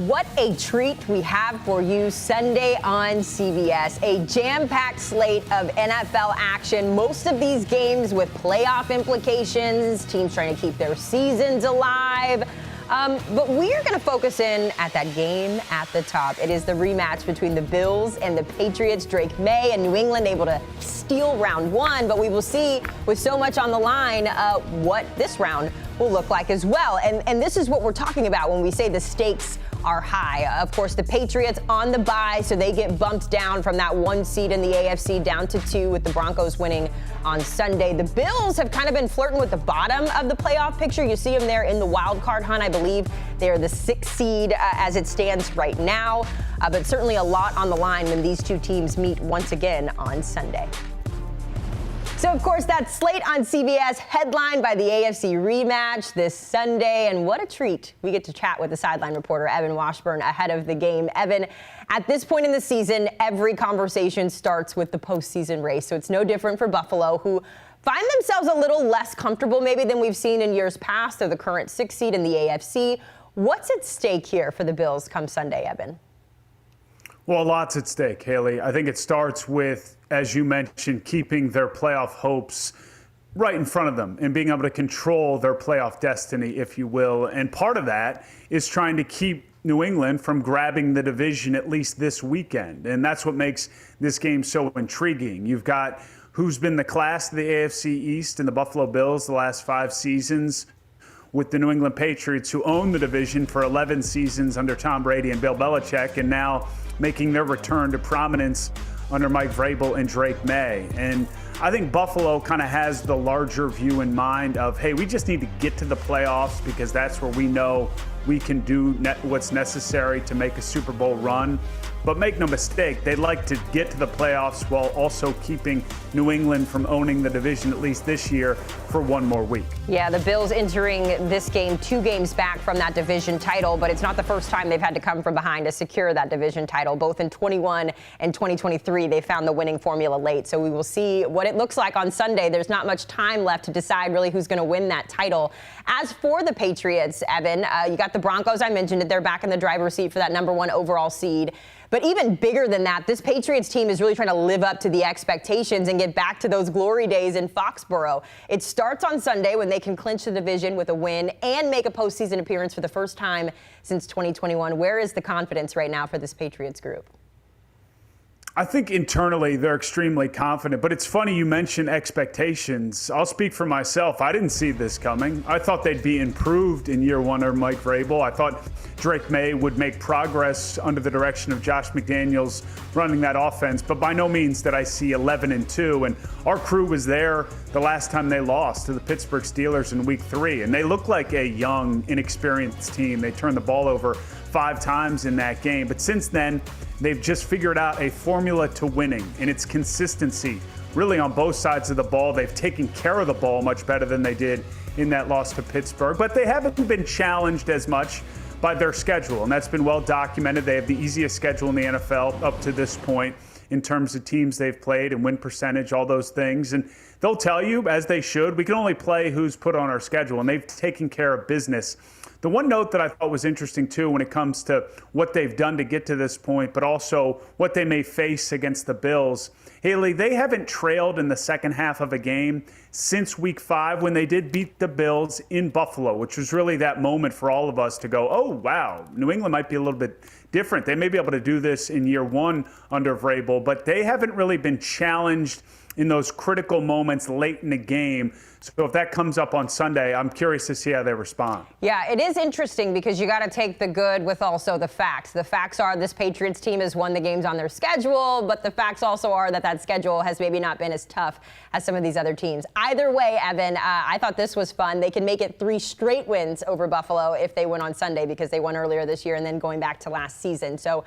What a treat we have for you Sunday on CBS. A jam-packed slate of NFL action. Most of these games with playoff implications, teams trying to keep their seasons alive. But we are going to focus in at that game at the top. It is the rematch between the Bills and the Patriots. Drake Maye and New England able to steal round one, but we will see with so much on the line what this round will look like as well. And this is what we're talking about when we say the stakes are high. Of course, the Patriots on the bye, so they get bumped down from that 1 seed in the AFC down to 2 with the Broncos winning on Sunday. The Bills have kind of been flirting with the bottom of the playoff picture. You see them there in the wild card hunt. I believe they are the 6th seed as it stands right now. But certainly a lot on the line when these two teams meet once again on Sunday. So, of course, that slate on CBS headlined by the AFC rematch this Sunday. And what a treat. We get to chat with the sideline reporter, Evan Washburn, ahead of the game. Evan, at this point in the season, every conversation starts with the postseason race. So it's no different for Buffalo, who find themselves a little less comfortable maybe than we've seen in years past. They're the current 6th seed in the AFC. What's at stake here for the Bills come Sunday, Evan? Well, lots at stake, Haley. I think it starts with, as you mentioned, keeping their playoff hopes right in front of them and being able to control their playoff destiny, if you will. And part of that is trying to keep New England from grabbing the division at least this weekend. And that's what makes this game so intriguing. You've got who's been the class of the AFC East and the Buffalo Bills the last 5 seasons, with the New England Patriots, who own the division for 11 seasons under Tom Brady and Bill Belichick, and now making their return to prominence under Mike Vrabel and Drake Maye. And I think Buffalo kind of has the larger view in mind of, hey, we just need to get to the playoffs because that's where we know we can do what's necessary to make a Super Bowl run. But make no mistake, they'd like to get to the playoffs while also keeping New England from owning the division, at least this year, for 1 more week. Yeah, the Bills entering this game 2 games back from that division title, but it's not the first time they've had to come from behind to secure that division title. Both in 21 and 2023, they found the winning formula late. So we will see what it looks like on Sunday. There's not much time left to decide really who's going to win that title. As for the Patriots, Evan, you got the Broncos. I mentioned it. They're back in the driver's seat for that #1 overall seed. But even bigger than that, this Patriots team is really trying to live up to the expectations and get back to those glory days in Foxborough. It starts on Sunday when they can clinch the division with a win and make a postseason appearance for the first time since 2021. Where is the confidence right now for this Patriots group? I think internally they're extremely confident, but it's funny you mention expectations. I'll speak for myself. I didn't see this coming. I thought they'd be improved in year 1 under Mike Vrabel. I thought Drake Maye would make progress under the direction of Josh McDaniels running that offense, but by no means did I see 11-2. And our crew was there the last time they lost to the Pittsburgh Steelers in week 3, and they looked like a young, inexperienced team. They turned the ball over 5 times in that game. But since then, they've just figured out a formula to winning, and it's consistency really on both sides of the ball. They've taken care of the ball much better than they did in that loss to Pittsburgh, but they haven't been challenged as much by their schedule, and that's been well documented. They have the easiest schedule in the NFL up to this point in terms of teams they've played and win percentage, all those things. And they'll tell you, as they should, we can only play who's put on our schedule, and they've taken care of business. The one note that I thought was interesting, too, when it comes to what they've done to get to this point, but also what they may face against the Bills, Haley, they haven't trailed in the second half of a game since week 5 when they did beat the Bills in Buffalo, which was really that moment for all of us to go, oh, wow, New England might be a little bit different. They may be able to do this in year 1 under Vrabel, but they haven't really been challenged in those critical moments late in the game. So if that comes up on Sunday, I'm curious to see how they respond. Yeah, it is interesting because you got to take the good with also the facts. The facts are this Patriots team has won the games on their schedule, but the facts also are that schedule has maybe not been as tough as some of these other teams. Either way, Evan, I thought this was fun. They can make it 3 straight wins over Buffalo if they win on Sunday because they won earlier this year and then going back to last season. So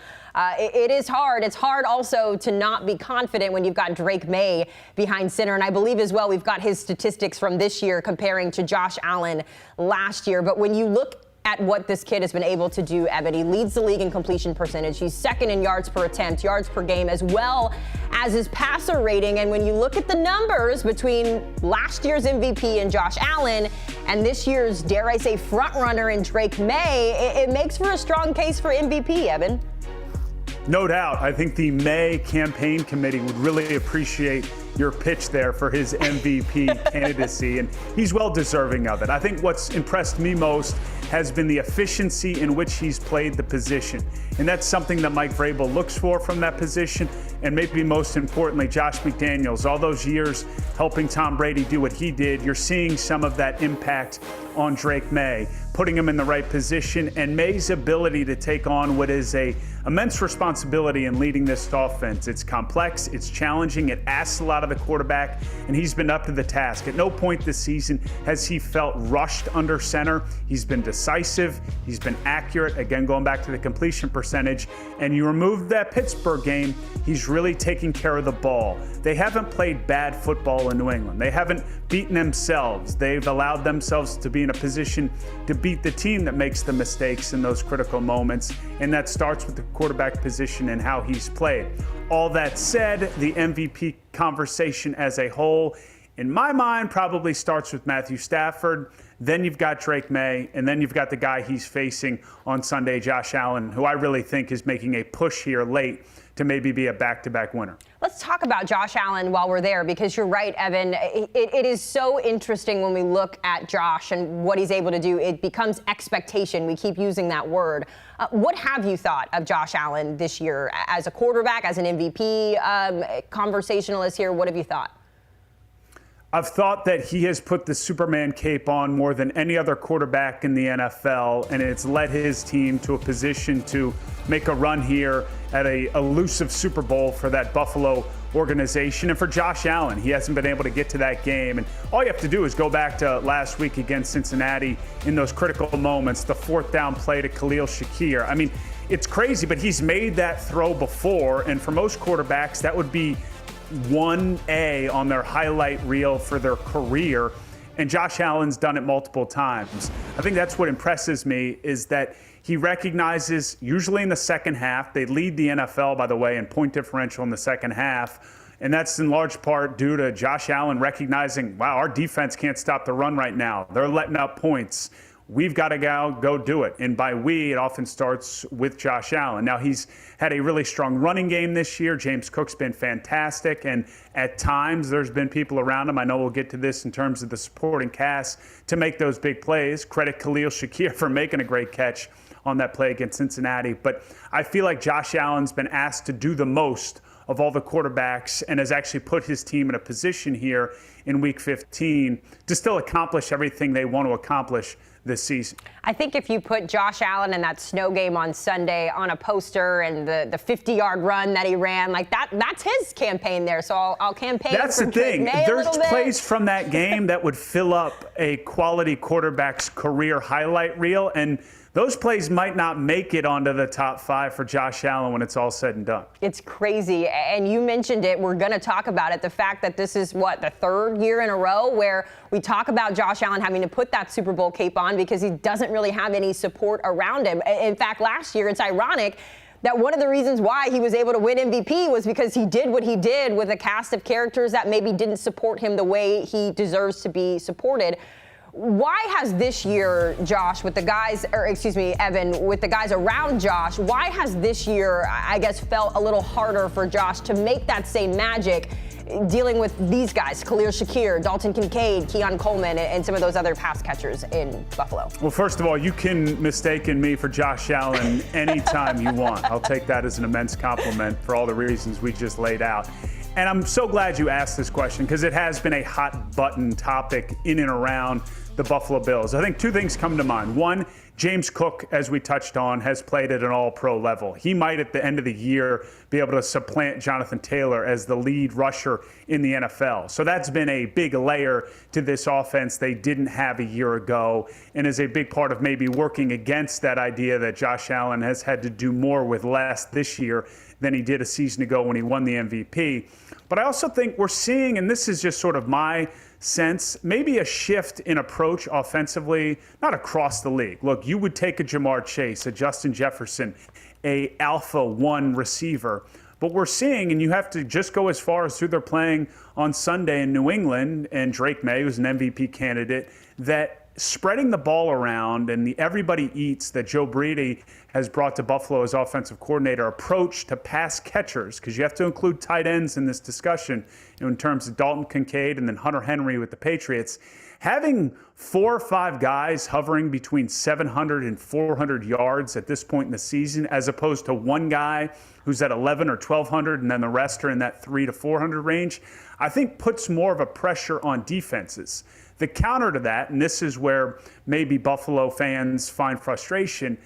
it is hard. It's hard also to not be confident when you've got Drake Maye behind center. And I believe as well we've got his statistics from this year comparing to Josh Allen last year. But when you look at what this kid has been able to do, Evan, he leads the league in completion percentage. He's 2nd in yards per attempt, yards per game, as well as his passer rating. And when you look at the numbers between last year's MVP and Josh Allen and this year's, dare I say, front-runner in Drake Maye, it makes for a strong case for MVP, Evan. No doubt. I think the Maye campaign committee would really appreciate your pitch there for his MVP candidacy, and he's well deserving of it. I think what's impressed me most has been the efficiency in which he's played the position, and that's something that Mike Vrabel looks for from that position, and maybe most importantly, Josh McDaniels. All those years helping Tom Brady do what he did, you're seeing some of that impact on Drake Maye, putting him in the right position, and Maye's ability to take on what is a immense responsibility in leading this offense. It's complex, it's challenging, it asks a lot of the quarterback, and he's been up to the task. At no point this season has he felt rushed under center. He's been decisive, he's been accurate, again going back to the completion percentage, and you remove that Pittsburgh game, he's really taking care of the ball. They haven't played bad football in New England. They haven't beaten themselves. They've allowed themselves to be in a position to beat the team that makes the mistakes in those critical moments, and that starts with the quarterback position and how he's played. All that said, the MVP conversation as a whole, in my mind, probably starts with Matthew Stafford. Then you've got Drake Maye, and then you've got the guy he's facing on Sunday, Josh Allen, who I really think is making a push here late to maybe be a back-to-back winner. Let's talk about Josh Allen while we're there, because you're right, Evan. It is so interesting when we look at Josh and what he's able to do. It becomes expectation. We keep using that word. What have you thought of Josh Allen this year as a quarterback, as an MVP conversationalist here? What have you thought? I've thought that he has put the Superman cape on more than any other quarterback in the NFL, and it's led his team to a position to make a run here at a elusive Super Bowl for that Buffalo organization. And for Josh Allen, he hasn't been able to get to that game. And all you have to do is go back to last week against Cincinnati in those critical moments, the fourth down play to Khalil Shakir. I mean, it's crazy, but he's made that throw before, and for most quarterbacks, that would be 1A on their highlight reel for their career, and Josh Allen's done it multiple times. I think that's what impresses me, is that he recognizes, usually in the second half, they lead the NFL, by the way, in point differential in the second half, and that's in large part due to Josh Allen recognizing, wow, our defense can't stop the run right now. They're letting up points. We've got to go do it. And by we, it often starts with Josh Allen. Now, he's had a really strong running game this year. James Cook's been fantastic. And at times, there's been people around him. I know we'll get to this in terms of the supporting cast to make those big plays. Credit Khalil Shakir for making a great catch on that play against Cincinnati. But I feel like Josh Allen's been asked to do the most of all the quarterbacks and has actually put his team in a position here in Week 15 to still accomplish everything they want to accomplish this season. I think if you put Josh Allen in that snow game on Sunday on a poster and the 50-yard run that he ran, like that's his campaign there. So I'll campaign That's for the thing. Drake Maye There's a plays from that game that would fill up a quality quarterback's career highlight reel, and those plays might not make it onto the top 5 for Josh Allen when it's all said and done. It's crazy. And you mentioned it. We're going to talk about it. The fact that this is, the third year in a row where we talk about Josh Allen having to put that Super Bowl cape on because he doesn't really have any support around him. In fact, last year, it's ironic that one of the reasons why he was able to win MVP was because he did what he did with a cast of characters that maybe didn't support him the way he deserves to be supported. Why has this year, Josh, with the guys, or excuse me, Evan, with the guys around Josh, why has this year, I guess, felt a little harder for Josh to make that same magic dealing with these guys, Khalil Shakir, Dalton Kincaid, Keon Coleman, and some of those other pass catchers in Buffalo? Well, first of all, you can mistake me for Josh Allen anytime you want. I'll take that as an immense compliment for all the reasons we just laid out. And I'm so glad you asked this question because it has been a hot button topic in and around the Buffalo Bills. I think two things come to mind. One, James Cook, as we touched on, has played at an all-pro level. He might, at the end of the year, be able to supplant Jonathan Taylor as the lead rusher in the NFL. So that's been a big layer to this offense they didn't have a year ago, and is a big part of maybe working against that idea that Josh Allen has had to do more with less this year than he did a season ago when he won the MVP. But I also think we're seeing, and this is just sort of my sense, maybe a shift in approach offensively, not across the league. Look, you would take a Jamar Chase, a Justin Jefferson, a alpha 1 receiver. But we're seeing, and you have to just go as far as who they're playing on Sunday in New England, and Drake Maye, who's an MVP candidate, that spreading the ball around and the everybody eats that Joe Brady has brought to Buffalo as offensive coordinator approach to pass catchers, because you have to include tight ends in this discussion in terms of Dalton Kincaid and then Hunter Henry with the Patriots. Having 4 or 5 guys hovering between 700 and 400 yards at this point in the season, as opposed to one guy who's at 11 or 1,200 and then the rest are in that 300 to 400 range, I think puts more of a pressure on defenses. The counter to that, and this is where maybe Buffalo fans find frustration,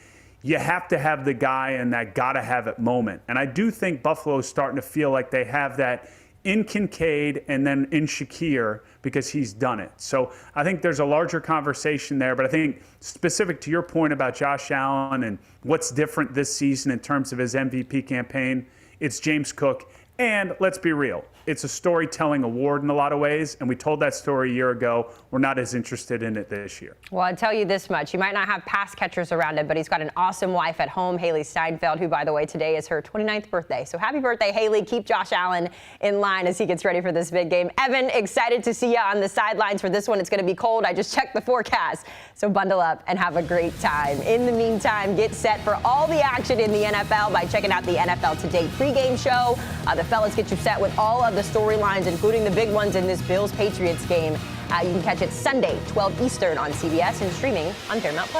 you have to have the guy in that gotta-have-it moment. And I do think Buffalo is starting to feel like they have that in Kincaid and then in Shakir because he's done it. So I think there's a larger conversation there, but I think specific to your point about Josh Allen and what's different this season in terms of his MVP campaign, it's James Cook. And let's be real, it's a storytelling award in a lot of ways, and we told that story a year ago. We're not as interested in it this year. Well, I'll tell you this much. You might not have pass catchers around him, but he's got an awesome wife at home, Haley Steinfeld, who, by the way, today is her 29th birthday. So happy birthday, Haley. Keep Josh Allen in line as he gets ready for this big game. Evan, excited to see you on the sidelines for this one. It's going to be cold. I just checked the forecast. So bundle up and have a great time. In the meantime, get set for all the action in the NFL by checking out the NFL Today pregame show. The fellas get you set with all of the storylines, including the big ones in this Bills-Patriots game. You can catch it Sunday, 12 Eastern on CBS and streaming on Paramount+.